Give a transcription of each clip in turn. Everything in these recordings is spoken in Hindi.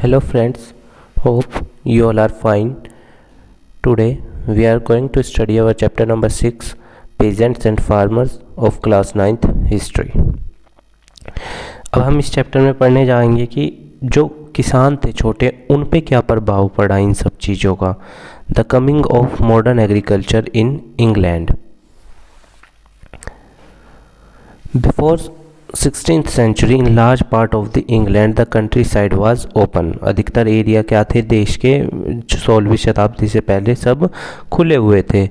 Hello friends, hope you all are fine. Today we are going to study our chapter number 6, Peasants and Farmers of class 9th History. अब हम इस चैप्टर में पढ़ने जाएंगे कि जो किसान थे छोटे उन पे क्या प्रभाव पड़ा इन सब चीज़ों का. The coming of modern agriculture in England. Before 16th century in large part of the England the countryside was open. अधिकतर एरिया क्या थे देश के 16वीं शताब्दी से पहले सब खुले हुए थे.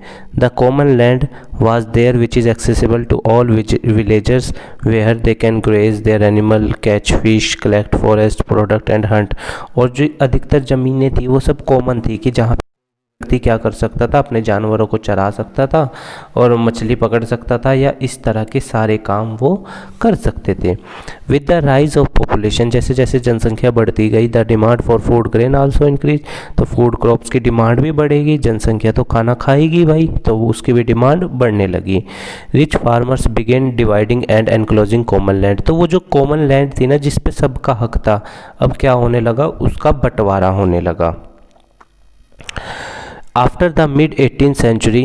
The common land was there which is accessible to all villagers where they can graze their animal, catch fish, collect forest product and hunt. और जो अधिकतर ज़मीनें थी वो सब कॉमन थी कि जहाँ व्यक्ति क्या कर सकता था, अपने जानवरों को चरा सकता था और मछली पकड़ सकता था या इस तरह के सारे काम वो कर सकते थे. With the rise of population, जैसे जैसे जनसंख्या बढ़ती गई, the demand for food grain also increase. तो फूड क्रॉप्स की डिमांड भी बढ़ेगी, जनसंख्या तो खाना खाएगी भाई, तो उसकी भी डिमांड बढ़ने लगी. Rich farmers began dividing and enclosing common land. तो वो जो कॉमन लैंड थी ना जिस पे सबका हक था, अब क्या होने लगा, उसका बंटवारा होने लगा. After the mid-18th century,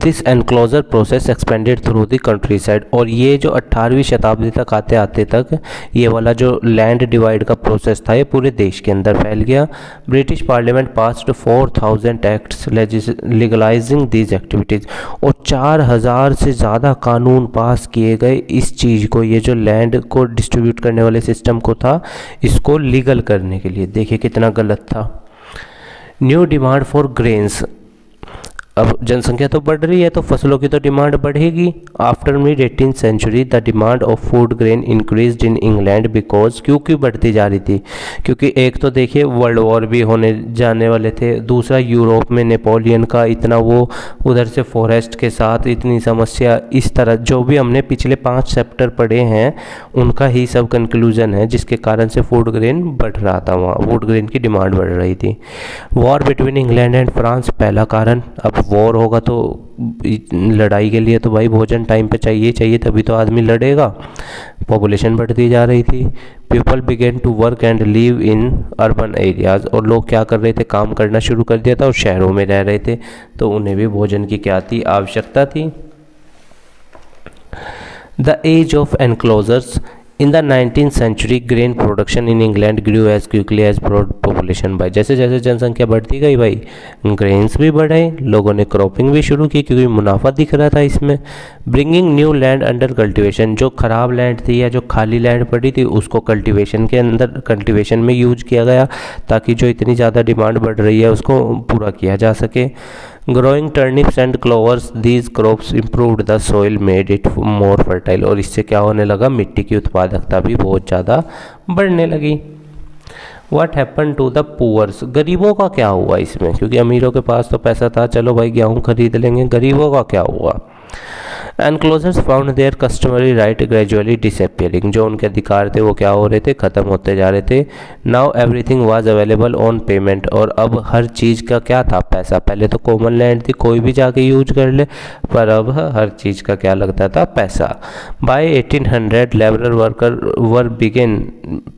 this enclosure process expanded through the countryside. और ये जो 18वीं शताब्दी तक आते आते तक ये वाला जो लैंड डिवाइड का प्रोसेस था ये पूरे देश के अंदर फैल गया. British parliament passed 4000 acts legalising these activities. और 4000 से ज़्यादा कानून पास किए गए इस चीज़ को, ये जो लैंड को डिस्ट्रीब्यूट करने वाले सिस्टम को था, इसको लीगल करने के लिए. देखिए कितना गलत था. New demand for grains. अब जनसंख्या तो बढ़ रही है तो फसलों की तो डिमांड बढ़ेगी. After mid 18th century the demand of food grain increased in England because, क्योंकि बढ़ती जा रही थी, क्योंकि एक तो देखिए वर्ल्ड वॉर भी होने जाने वाले थे, दूसरा यूरोप में नेपोलियन का इतना वो उधर से फॉरेस्ट के साथ इतनी समस्या. इस तरह जो भी हमने पिछले 5 चैप्टर पढ़े हैं उनका ही सब कंक्लूजन है, जिसके कारण से फूड ग्रेन बढ़ रहा था, वहाँ फूड ग्रेन की डिमांड बढ़ रही थी. War between England and France पहला कारण. अब वॉर होगा तो लड़ाई के लिए तो भाई भोजन टाइम पे चाहिए, तभी तो आदमी लड़ेगा. पॉपुलेशन बढ़ती जा रही थी. People began to work and live in urban areas. और लोग क्या कर रहे थे, काम करना शुरू कर दिया था और शहरों में रह रहे थे, तो उन्हें भी भोजन की क्या थी, आवश्यकता थी. The age of enclosures. In the 19th century, grain production in England grew as quickly as population by. जैसे जैसे जनसंख्या बढ़ती गई भाई ग्रेन्स भी बढ़े, लोगों ने क्रॉपिंग भी शुरू की क्योंकि मुनाफा दिख रहा था इसमें. Bringing new land under cultivation. जो खराब लैंड थी या जो खाली लैंड पड़ी थी उसको कल्टीवेशन के अंदर, कल्टीवेशन में यूज किया गया ताकि जो इतनी ज़्यादा डिमांड बढ़ रही है उसको पूरा किया जा सके. Growing turnips and clovers, these crops improved the soil, made it more fertile. और इससे क्या होने लगा, मिट्टी की उत्पादकता भी बहुत ज़्यादा बढ़ने लगी. What happen to the poors. गरीबों का क्या हुआ इसमें, क्योंकि अमीरों के पास तो पैसा था, चलो भाई गेहूँ खरीद लेंगे, गरीबों का क्या हुआ. Enclosures found their customary right gradually disappearing. जो उनके अधिकार थे वो क्या हो रहे थे, ख़त्म होते जा रहे थे. Now everything was available on payment. और अब हर चीज़ का क्या था, पैसा. पहले तो कॉमन लैंड थी, कोई भी जाके यूज कर ले, पर अब हर चीज़ का क्या लगता था, पैसा. बाय 1800 लेबरर वर्कर वर बिगेन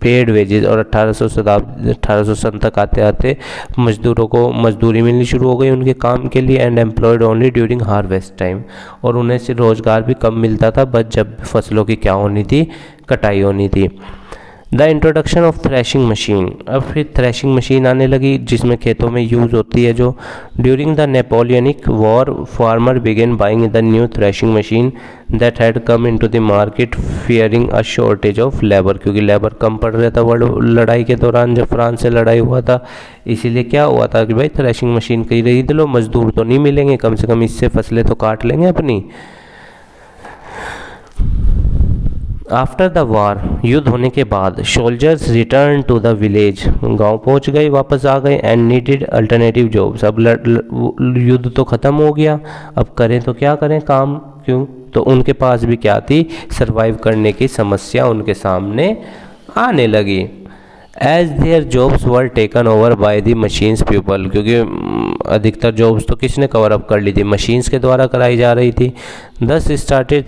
पेड वेजेस. और 1800 सन तक आते आते मजदूरों को मजदूरी मिलनी शुरू हो गई उनके काम के लिए. And employed only during harvest time. और उन्हें से रोजगार भी कम मिलता था बस जब फसलों की क्या होनी थी, कटाई होनी थी. The introduction of threshing machine. अब फिर थ्रेशिंग मशीन आने लगी जिसमें खेतों में यूज़ होती है जो. During the Napoleonic war farmer began buying the new threshing machine that had come into the market fearing a shortage of labour. क्योंकि लेबर कम पड़ रहा था वर्ल्ड लड़ाई के दौरान जब फ्रांस से लड़ाई हुआ था, इसीलिए क्या हुआ था कि भाई थ्रेशिंग मशीन खरीद लो, मजदूर तो नहीं मिलेंगे, कम से कम इससे फसलें तो काट लेंगे अपनी. आफ्टर द वार, युद्ध होने के बाद, soldiers return to the village. गांव पहुंच गए, वापस आ गए. And needed alternative jobs. अब युद्ध तो ख़त्म हो गया, अब करें तो क्या करें काम, क्यों, तो उनके पास भी क्या थी, सर्वाइव करने की समस्या उनके सामने आने लगी. As their jobs were taken over by the machines people. क्योंकि अधिकतर जॉब्स तो किसने कवर अप कर ली थी, मशीन्स के द्वारा कराई जा रही थी. दस started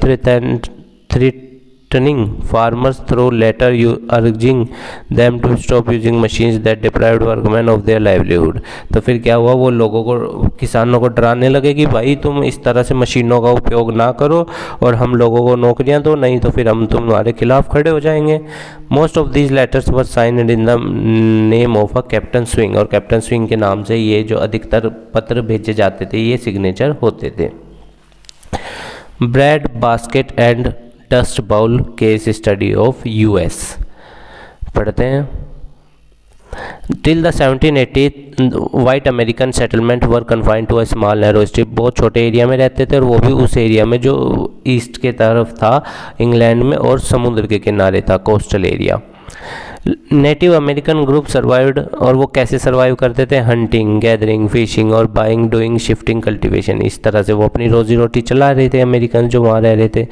farmers through letter urging them to stop using machines that deprived workmen of their livelihood। तो फिर क्या हुआ, वो लोगों को, किसानों को डराने लगे कि भाई तुम इस तरह से मशीनों का उपयोग ना करो और हम लोगों को नौकरियां दो, नहीं तो फिर हम तुम्हारे खिलाफ खड़े हो जाएंगे। Most of these letters were signed in the name of a captain swing, और कैप्टन स्विंग के नाम से ये जो अधिकतर पत्र भेजे जाते थे ये सिग्नेचर होते थे। Bread basket and dust bowl case study of US पढ़ते हैं। Till the 1780 white American settlement were confined to a small narrow strip, बहुत छोटे एरिया में रहते थे और वो भी उस एरिया में जो ईस्ट के तरफ था इंग्लैंड में और समुद्र के किनारे था, coastal area. Native American group survived, और वो कैसे सर्वाइव करते थे, हंटिंग, गैदरिंग, फिशिंग और बाइंग, डूइंग, शिफ्टिंग, कल्टीवेशन, इस तरह से वो अपनी रोजी रोटी चला रहे थे अमेरिकन जो वहाँ रह रहे थे।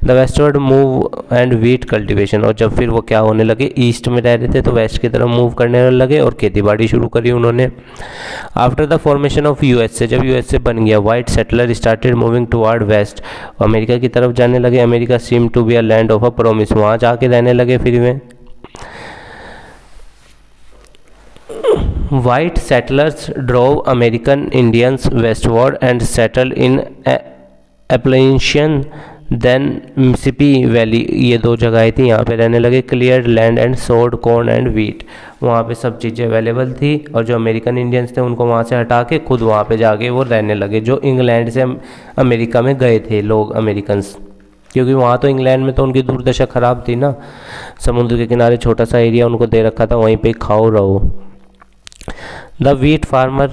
The westward move and wheat cultivation, और जब फिर वो क्या होने लगे, ईस्ट में रह रहे थे तो वेस्ट की तरफ मूव करने लगे और खेती बाड़ी शुरू करी उन्होंने। After the formation of USA, जब यूएसए बन गया, white settler started moving toward west, America की तरफ जाने लगे। America seem to be a land of a promise, वहाँ जाके रहने लगे फिर वे। White settlers drove American Indians westward and settled in Appalachian, then Mississippi Valley, ये दो जगहें थी, यहाँ पे रहने लगे। Cleared land and sowed corn and wheat, वहाँ पे सब चीज़ें अवेलेबल थी और जो अमेरिकन इंडियंस थे उनको वहाँ से हटा के खुद वहाँ पे जाके वो रहने लगे, जो इंग्लैंड से अमेरिका में गए थे लोग अमेरिकन्स, क्योंकि वहाँ तो इंग्लैंड में तो उनकी दुर्दशा ख़राब थी ना, समुद्र के किनारे छोटा सा एरिया उनको दे रखा था, वहीं पे खाओ रहो। The wheat farmer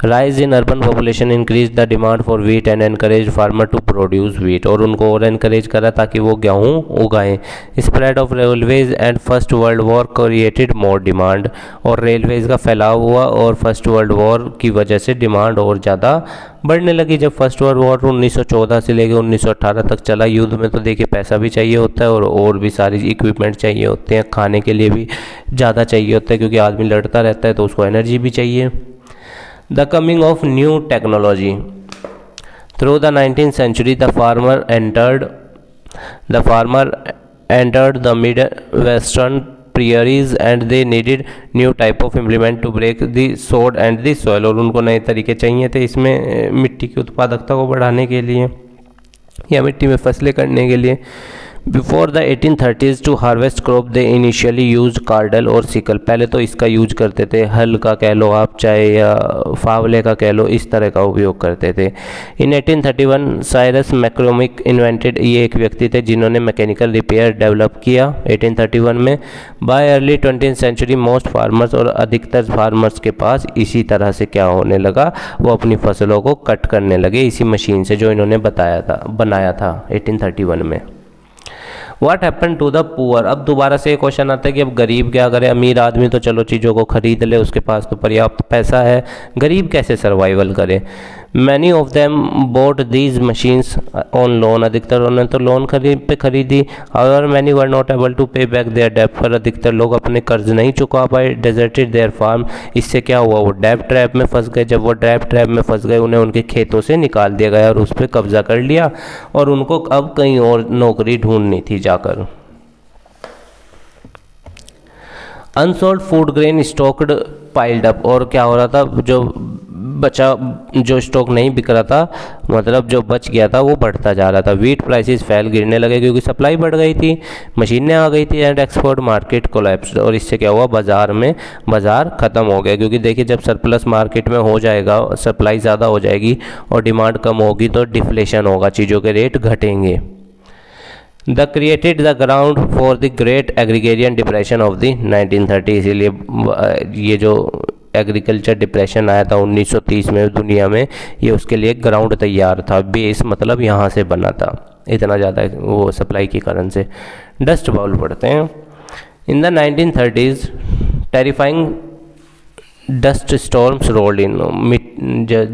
rise in urban population increased the demand for wheat and encouraged farmer to produce wheat, और उनको और encourage करा ताकि वो गेहूँ उगाएं। Spread of railways and First World War created more demand, और रेलवेज का फैलाव हुआ और फर्स्ट वर्ल्ड वॉर की वजह से डिमांड और ज़्यादा बढ़ने लगी। जब फर्स्ट वर्ल्ड वॉर 1914 से लेकर 1918 तक चला, युद्ध में तो देखिए पैसा भी चाहिए होता है और भी सारी इक्विपमेंट चाहिए होते हैं, खाने के लिए भी ज़्यादा चाहिए होता है क्योंकि आदमी लड़ता रहता है तो उसको एनर्जी भी चाहिए। The coming of new technology through the 19th century, the farmer entered the Midwestern prairies and they needed new type of implement to break the sword and the soil, और उनको नए तरीके चाहिए थे इसमें मिट्टी की उत्पादकता को बढ़ाने के लिए या मिट्टी में फसलें करने के लिए। Before the 1830s to harvest crop they initially use cradle और सिकल, पहले तो इसका यूज करते थे, हल का कह लो आप चाहे या फावले का कह लो, इस तरह का उपयोग करते थे। इन 1831 साइरस मैक्रोमिक इन्वेंटेड, ये एक व्यक्ति थे जिन्होंने मैकेनिकल रिपेयर डेवलप किया 1831 में। By early 20th century most farmers, और अधिकतर फार्मर्स के पास इसी तरह से क्या होने लगा, वो अपनी फसलों को कट करने लगे इसी मशीन से जो इन्होंने बनाया था 1831 में। What happen to the poor, अब दोबारा से एक क्वेश्चन आता है कि अब गरीब क्या करे, अमीर आदमी तो चलो चीज़ों को खरीद ले, उसके पास तो पर्याप्त पैसा है, गरीब कैसे सर्वाइवल करे। Many of them bought these machines on loan, अधिकतर उन्होंने तो लोन पे खरीदी। और many were not able to pay back their डेब्ट, पर अधिकतर लोग अपने कर्ज नहीं चुका पाए। डेजर्टेड देयर फार्म, इससे क्या हुआ, वो डेब्ट ट्रैप में फंस गए। जब वो डेब्ट ट्रैप में फंस गए उन्हें उनके खेतों से निकाल दिया गया और उस पर कब्जा कर लिया और उनको अब कहीं और नौकरी ढूंढनी थी जाकर। Unsold food grain stocked piled up, और क्या हो रहा था, जो स्टॉक नहीं बिक रहा था, मतलब जो बच गया था वो बढ़ता जा रहा था। वीट प्राइसेस फैल, गिरने लगे क्योंकि सप्लाई बढ़ गई थी, मशीनें आ गई थी। एंड एक्सपोर्ट मार्केट कोलैप्स, और इससे क्या हुआ, बाज़ार ख़त्म हो गया। क्योंकि देखिए जब सरप्लस मार्केट में हो जाएगा, सप्लाई ज़्यादा हो जाएगी और डिमांड कम होगी तो डिफ्लेशन होगा, चीज़ों के रेट घटेंगे। The created the ground for the great agrarian depression of the 1930, इसीलिए ये जो एग्रीकल्चर डिप्रेशन आया था 1930 में दुनिया में, ये उसके लिए ग्राउंड तैयार था। बेस मतलब यहाँ से बना था, इतना ज़्यादा वो सप्लाई के कारण से। डस्ट बाउल पढ़ते हैं। In the 1930s terrifying dust storms rolled in,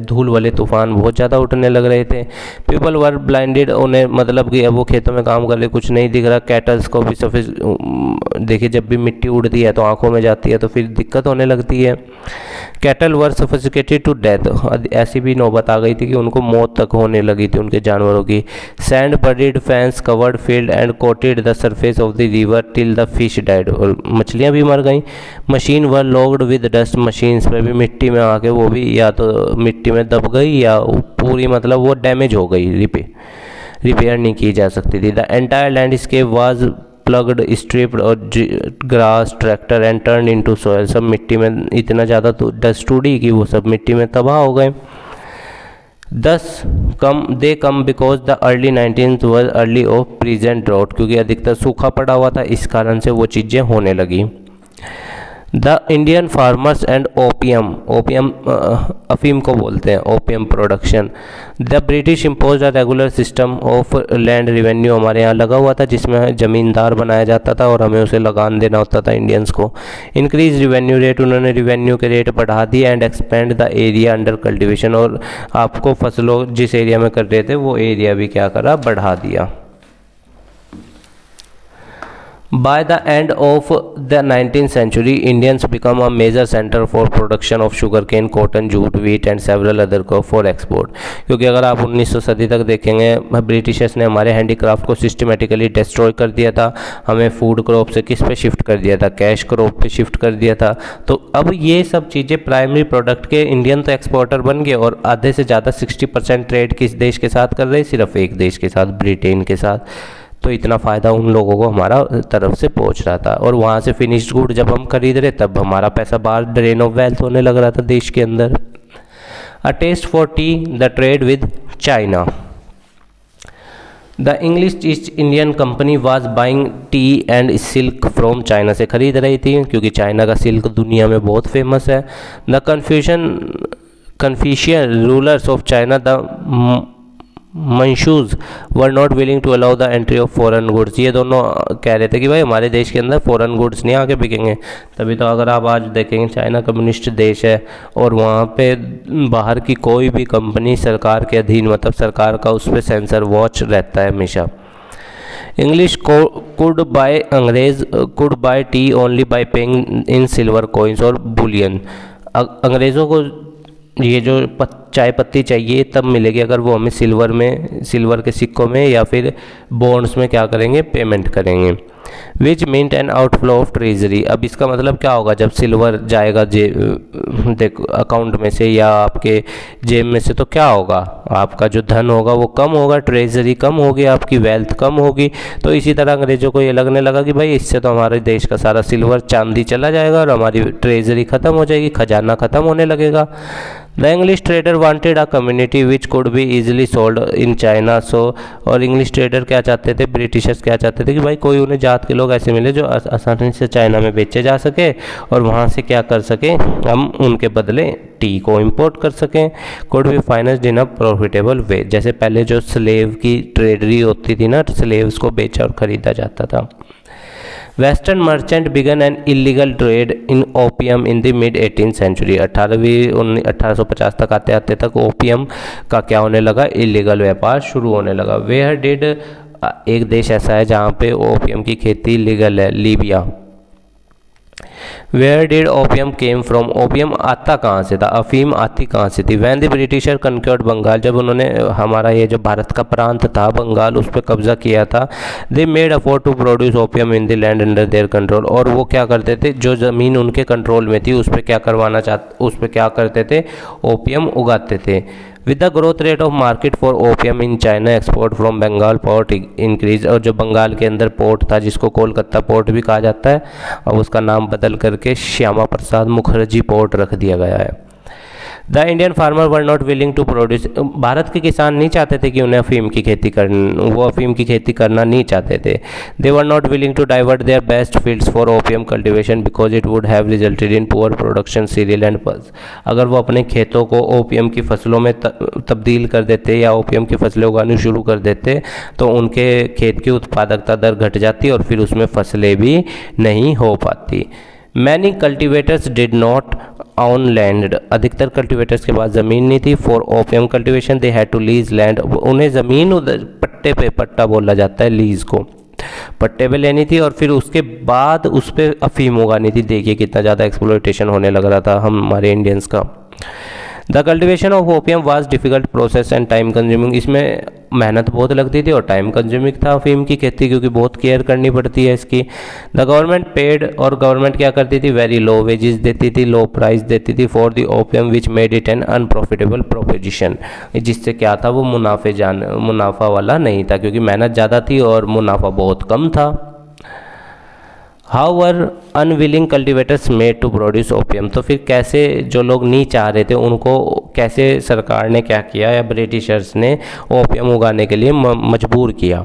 धूल वाले तूफान बहुत ज़्यादा उठने लग रहे थे। पीपल वर ब्लाइंडेड, उन्हें मतलब कि अब वो खेतों में काम कर रहे, कुछ नहीं दिख रहा। कैटल्स को भी सफेद, देखिए जब भी मिट्टी उड़ती है तो आंखों में जाती है तो फिर दिक्कत होने लगती है। Cattle were suffocated to death, ऐसी भी नौबत आ गई थी कि उनको मौत तक होने लगी थी उनके जानवरों की। Sand buried fans covered field and coated the surface of the river till the fish died, और मछलियाँ भी मर गई। Machine were logged with dust, machines में भी मिट्टी में आके वो भी या तो मिट्टी में दब गई या पूरी मतलब वो डैमेज हो गई, रिपेयर नहीं की जा सकती थी। The entire landscape was ploughed, stripped और grass tractor and turn into soil, सब मिट्टी में इतना ज़्यादा तो डस्ट उड़ी कि वो सब मिट्टी में तबाह हो गए। Thus they come because the early 19th was early of present drought, क्योंकि अधिकतर सूखा पड़ा हुआ था, इस कारण से वो चीज़ें होने लगी। The Indian farmers and opium, opium अफीम को बोलते हैं, opium production. The British impose a regular system of land revenue, हमारे यहाँ लगा हुआ था जिसमें ज़मींदार बनाया जाता था और हमें उसे लगान देना होता था इंडियंस को। इंक्रीज रिवेन्यू रेट, उन्होंने रिवेन्यू के रेट बढ़ा दिए। And expand the area under cultivation, और आपको फसलों जिस एरिया में कर रहे थे वो एरिया भी क्या करा, बढ़ा दिया। By the end of the 19th century, Indians become a major center for production of sugarcane, cotton, jute, wheat and several other crops for export। क्योंकि अगर आप 1900 सदी तक देखेंगे, ब्रिटिशर्स ने हमारे हैंडीक्राफ्ट को सिस्टमेटिकली डिस्ट्रॉय कर दिया था, हमें फूड क्रॉप से किस पे शिफ्ट कर दिया था, कैश क्रॉप पे शिफ्ट कर दिया था। तो अब ये सब चीज़ें प्राइमरी प्रोडक्ट के इंडियन तो एक्सपोर्टर बन गए, और आधे से ज़्यादा 60% ट्रेड किस देश के साथ कर रहे, सिर्फ एक देश के साथ, ब्रिटेन के साथ। तो इतना फ़ायदा उन लोगों को हमारा तरफ से पहुंच रहा था, और वहाँ से फिनिश्ड गुड जब हम खरीद रहे तब हमारा पैसा बाहर ड्रेन ऑफ वेल्थ होने लग रहा था देश के अंदर। A taste for tea, the trade with China. The English East Indian company was buying tea and silk from China, से खरीद रही थी क्योंकि चाइना का सिल्क दुनिया में बहुत फेमस है। The Confucian rulers of China, the Manchus were not willing to allow the entry of foreign goods, ये दोनों कह रहे थे कि भाई हमारे देश के अंदर फॉरेन गुड्स नहीं आके बिकेंगे। तभी तो अगर आप आज देखेंगे चाइना कम्युनिस्ट देश है और वहाँ पे बाहर की कोई भी कंपनी सरकार के अधीन, मतलब सरकार का उस पर सेंसर वॉच रहता है हमेशा। इंग्लिश कुड बाय, अंग्रेज could bye T only by paying in silver coins और बुलियन, अंग्रेज़ों को ये जो चाय पत्ती चाहिए तब मिलेगी अगर वो हमें सिल्वर के सिक्कों में या फिर बॉन्ड्स में क्या करेंगे, पेमेंट करेंगे। Which meant an outflow of treasury, अब इसका मतलब क्या होगा, जब सिल्वर जाएगा देखो अकाउंट में से या आपके जेब में से तो क्या होगा, आपका जो धन होगा वो कम होगा, ट्रेजरी कम होगी, आपकी वेल्थ कम होगी। तो इसी तरह अंग्रेजों को ये लगने लगा कि भाई इससे तो हमारे देश का सारा सिल्वर चांदी चला जाएगा और हमारी ट्रेजरी ख़त्म हो जाएगी, खजाना ख़त्म होने लगेगा। The English trader wanted a commodity which could be easily sold in China, so और इंग्लिश ट्रेडर क्या चाहते थे, ब्रिटिशर्स क्या चाहते थे कि भाई कोई उन्हें जात के लोग ऐसे मिले जो आसानी से चाइना में बेचे जा सके और वहाँ से क्या कर सकें, हम उनके बदले टी को इंपोर्ट कर सकें। Could be financed in a profitable way, जैसे पहले जो स्लेव की ट्रेडरी होती थी ना, स्लेव्स को बेचा और ख़रीदा जाता था। Western merchant began an illegal trade in opium in the mid 18th century, 1850 तक आते आते तक ओपियम का क्या होने लगा, इलीगल व्यापार शुरू होने लगा। वेयर डिड, एक देश ऐसा है जहाँ पे ओपियम की खेती लीगल है, Libya. Where did opium came from, opium आता कहाँ से था, अफीम आती कहाँ से थी। When the Britisher conquered Bengal, जब उन्होंने हमारा ये जो भारत का प्रांत था बंगाल उस पर कब्जा किया था, they made afford to produce opium in the land under their control, और वो क्या करते थे, जो ज़मीन उनके कंट्रोल में थी उस पर क्या उस पर क्या करते थे, ओपियम उगाते थे। With the growth rate of market for opium in China, export from Bengal port increase, और जो बंगाल के अंदर पोर्ट था जिसको कोलकाता पोर्ट भी कहा जाता है, अब उसका नाम बदल करके श्यामा प्रसाद मुखर्जी पोर्ट रख दिया गया है। The Indian farmer were not willing to produce, Bharat के किसान नहीं चाहते थे कि उन्हें अफीम की खेती वो अफीम की खेती करना नहीं चाहते थे। They were not willing to divert their best fields for opium cultivation because it would have resulted in poor production cereal and pulse, अगर वो अपने खेतों को ओपियम की फसलों में तब्दील कर देते या ओपियम की फसलें उगानी शुरू कर देते तो उनके खेत की उत्पादकता दर घट जाती और फिर उसमें फसलें भी नहीं हो पाती। Many cultivators did not own land, अधिकतर कल्टीवेटर्स के पास ज़मीन नहीं थी। For opium cultivation they had to lease land, उन्हें ज़मीन उधर पट्टे पे, पट्टा बोला जाता है लीज को, पट्टे पे लेनी थी और फिर उसके बाद उस पर अफीम उगानी थी। देखिए कितना ज़्यादा एक्सप्लॉयटेशन होने लग रहा था हमारे इंडियंस का। The cultivation of opium was difficult process and time consuming, इसमें मेहनत बहुत लगती थी और टाइम कंज्यूमिंग था अफीम की खेती, क्योंकि बहुत केयर करनी पड़ती है इसकी। द गवर्नमेंट पेड, और गवर्नमेंट क्या करती थी, वेरी लो वेजेस देती थी, लो प्राइस देती थी for the opium which made it an unprofitable proposition, जिससे क्या था वो मुनाफा वाला नहीं था, क्योंकि मेहनत ज़्यादा थी और मुनाफा बहुत कम था। How were unwilling cultivators made to produce opium, तो फिर कैसे जो लोग नहीं चाह रहे थे उनको कैसे सरकार ने क्या किया या ब्रिटिशर्स ने ओपियम उगाने के लिए मजबूर किया।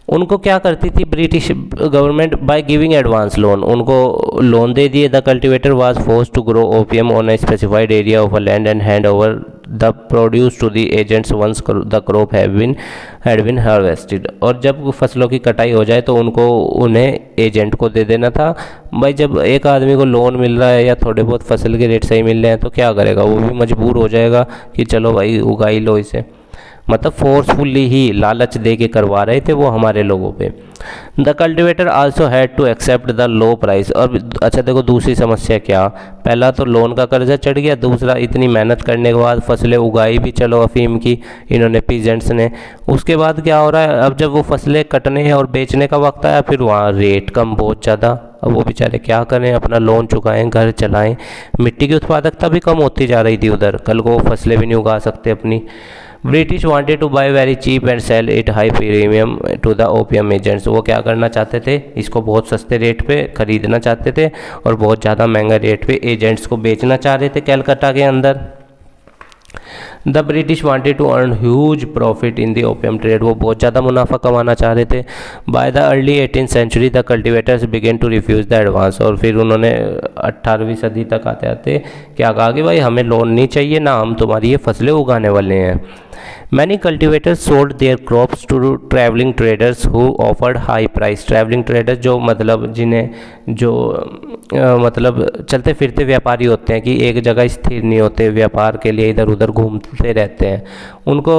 उनको क्या करती थी British government, by giving advance loan, उनको लोन दे दिए। The cultivator was force to grow opium on a specified area of a land and hand over the produce to the agents once the crop had been harvested, और जब फसलों की कटाई हो जाए तो उनको उन्हें एजेंट को दे देना था। भाई जब एक आदमी को लोन मिल रहा है या थोड़े बहुत फसल के रेट सही मिल रहे हैं तो क्या करेगा, वो भी मजबूर हो जाएगा कि चलो भाई उगा ही लो इसे, मतलब फोर्सफुली ही लालच दे के करवा रहे थे वो हमारे लोगों पे। The cultivator also had to accept the low price, और अच्छा देखो दूसरी समस्या क्या, पहला तो लोन का कर्जा चढ़ गया, दूसरा इतनी मेहनत करने के बाद फसलें उगाई भी चलो अफीम की इन्होंने पीजेंट्स ने, उसके बाद क्या हो रहा है, अब जब वो फसलें कटने और बेचने का वक्त आया फिर वहाँ रेट कम बहुत ज़्यादा, अब वो बेचारे क्या करें, अपना लोन चुकाएं, घर चलाएं, मिट्टी की उत्पादकता भी कम होती जा रही थी उधर, कल को फसलें भी नहीं उगा सकते अपनी। British wanted to buy very cheap and sell it high premium to the opium agents, वो क्या करना चाहते थे, इसको बहुत सस्ते रेट पे खरीदना चाहते थे और बहुत ज़्यादा महंगा रेट पे एजेंट्स को बेचना चाह रहे थे कलकत्ता के अंदर। The British wanted to earn huge profit in the opium trade, वो बहुत ज़्यादा मुनाफा कमाना चाह रहे थे। By the early 18th century the cultivators began to refuse the advance, और फिर उन्होंने 18वीं सदी तक आते आते क्या कहा कि भाई हमें लोन नहीं चाहिए ना, हम तुम्हारी ये फसलें उगाने वाले हैं। Many cultivators sold their crops to traveling traders who offered high price. Traveling traders जो मतलब जिन्हें जो मतलब चलते फिरते व्यापारी होते हैं कि एक जगह स्थिर नहीं होते, व्यापार के लिए इधर उधर घूमते रहते हैं, उनको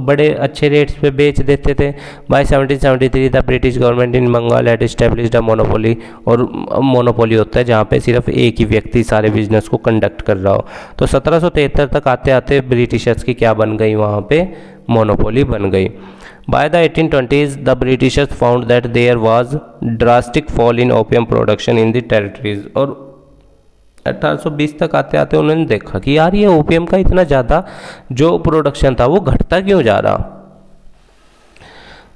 बड़े अच्छे रेट्स पे बेच देते थे। By 1773 the British government in Bengal had established a monopoly, और मोनोपोली होता है जहाँ पे सिर्फ एक ही व्यक्ति सारे बिजनेस को कंडक्ट कर रहा हो। तो 1773 तक आते आते ब्रिटिशर्स की क्या बन गई, वहाँ पे मोनोपोली बन गई। By the 1820s, the Britishers found that there was drastic fall in opium production in the territories, और 1820 तक आते आते उन्होंने देखा कि यार ये ओपियम का इतना ज़्यादा जो प्रोडक्शन था वो घटता क्यों जा रहा।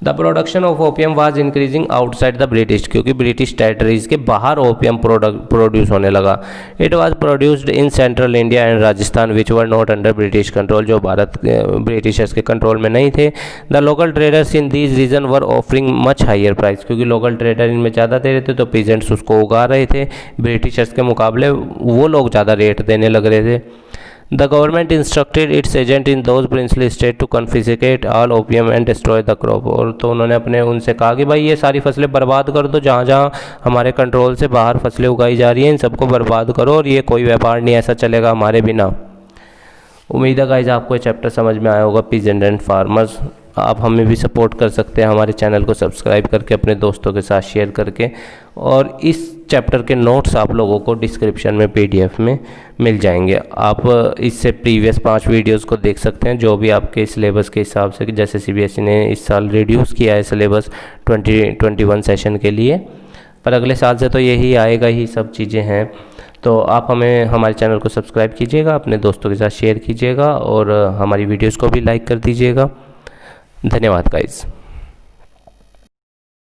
The production of opium was increasing outside the British, क्योंकि ब्रिटिश टेरिटरीज के बाहर ओपियम प्रोड्यूस होने लगा। It was produced in central India and Rajasthan which were not under British control, जो भारत ब्रिटिशर्स के कंट्रोल में नहीं थे। The local traders in these region were offering much higher price, क्योंकि लोकल ट्रेडर इनमें ज़्यादा दे रहे थे तो पीजेंट्स उसको उगा रहे थे, ब्रिटिशर्स के मुकाबले वो लोग ज़्यादा रेट देने लग रहे थे। The government instructed its agent in those princely states to confiscate all opium and destroy the crop, और तो उन्होंने अपने उनसे कहा कि भाई ये सारी फसलें बर्बाद कर दो, जहाँ जहाँ हमारे कंट्रोल से बाहर फसलें उगाई जा रही हैं इन सबको बर्बाद करो, और ये कोई व्यापार नहीं ऐसा चलेगा हमारे बिना। उम्मीद है गाइस आपको ये चैप्टर समझ में आया होगा, पीजेंट एंड फार्मर्स। आप हमें भी सपोर्ट कर सकते हैं हमारे चैनल को सब्सक्राइब करके, अपने दोस्तों के साथ शेयर करके, और इस चैप्टर के नोट्स आप लोगों को डिस्क्रिप्शन में PDF में मिल जाएंगे। आप इससे प्रीवियस 5 वीडियोस को देख सकते हैं जो भी आपके सिलेबस के हिसाब से, जैसे CBSE ने इस साल रिड्यूस किया है सिलेबस 2021 सेशन के लिए, पर अगले साल से तो यही आएगा ही, सब चीज़ें हैं। तो आप हमारे चैनल को सब्सक्राइब कीजिएगा, अपने दोस्तों के साथ शेयर कीजिएगा और हमारी वीडियोज़ को भी लाइक कर दीजिएगा। धन्यवाद गाइस।